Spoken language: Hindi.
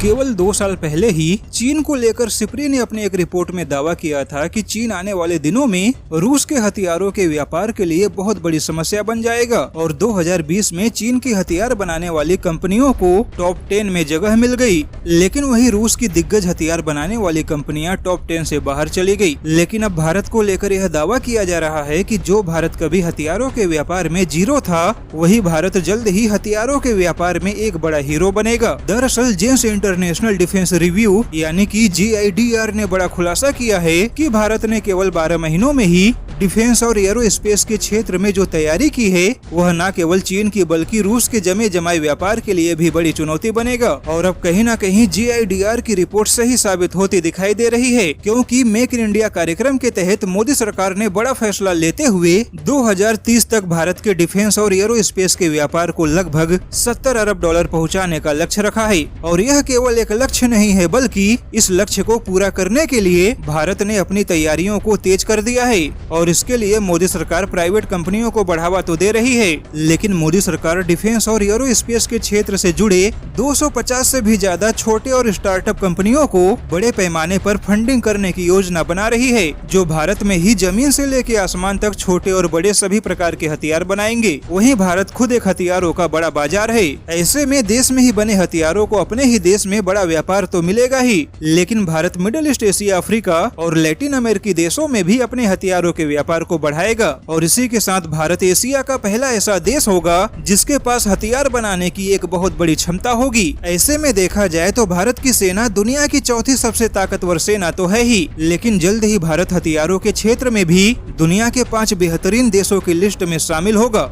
केवल 2 साल पहले ही चीन को लेकर सिप्री ने अपने एक रिपोर्ट में दावा किया था कि चीन आने वाले दिनों में रूस के हथियारों के व्यापार के लिए बहुत बड़ी समस्या बन जाएगा और 2020 में चीन की हथियार बनाने वाली कंपनियों को टॉप 10 में जगह मिल गई। लेकिन वही रूस की दिग्गज हथियार बनाने वाली कंपनियां टॉप 10 से बाहर चली गई। लेकिन अब भारत को लेकर यह दावा किया जा रहा है कि जो भारत कभी हथियारों के व्यापार में जीरो था, वही भारत जल्द ही हथियारों के व्यापार में एक बड़ा हीरो बनेगा। दरअसल जेम्स इंटरनेशनल डिफेंस रिव्यू यानी कि GIDR ने बड़ा खुलासा किया है कि भारत ने केवल 12 महीनों में ही डिफेंस और एरोस्पेस के क्षेत्र में जो तैयारी की है, वह न केवल चीन की बल्कि रूस के जमे जमाए व्यापार के लिए भी बड़ी चुनौती बनेगा। और अब कहीं न कहीं GIDR की रिपोर्ट सही साबित होती दिखाई दे रही है, क्योंकि मेक इन इंडिया कार्यक्रम के तहत मोदी सरकार ने बड़ा फैसला लेते हुए 2030 तक भारत के डिफेंस और एरोस्पेस के व्यापार को लगभग $70 अरब पहुँचाने का लक्ष्य रखा है। और यह केवल एक लक्ष्य नहीं है, बल्कि इस लक्ष्य को पूरा करने के लिए भारत ने अपनी तैयारियों को तेज कर दिया है। और इसके लिए मोदी सरकार प्राइवेट कंपनियों को बढ़ावा तो दे रही है, लेकिन मोदी सरकार डिफेंस और एरोस्पेस के क्षेत्र से जुड़े 250 से भी ज्यादा छोटे और स्टार्टअप कंपनियों को बड़े पैमाने पर फंडिंग करने की योजना बना रही है, जो भारत में ही जमीन से लेकर आसमान तक छोटे और बड़े सभी प्रकार के हथियार बनाएंगे। वहीं भारत खुद एक हथियारों का बड़ा बाजार है। ऐसे में देश में ही बने हथियारों को अपने ही देश में बड़ा व्यापार तो मिलेगा ही, लेकिन Bharat middle east, Asia, Africa और लैटिन अमेरिकी देशों में भी अपने हथियारों के व्यापार को बढ़ाएगा। और इसी के साथ भारत एशिया का पहला ऐसा देश होगा जिसके पास हथियार बनाने की एक बहुत बड़ी क्षमता होगी। ऐसे में देखा जाए तो भारत की सेना दुनिया की चौथी सबसे ताकतवर सेना तो है ही, लेकिन जल्द ही भारत हथियारों के क्षेत्र में भी दुनिया के 5 बेहतरीन देशों की लिस्ट में शामिल होगा।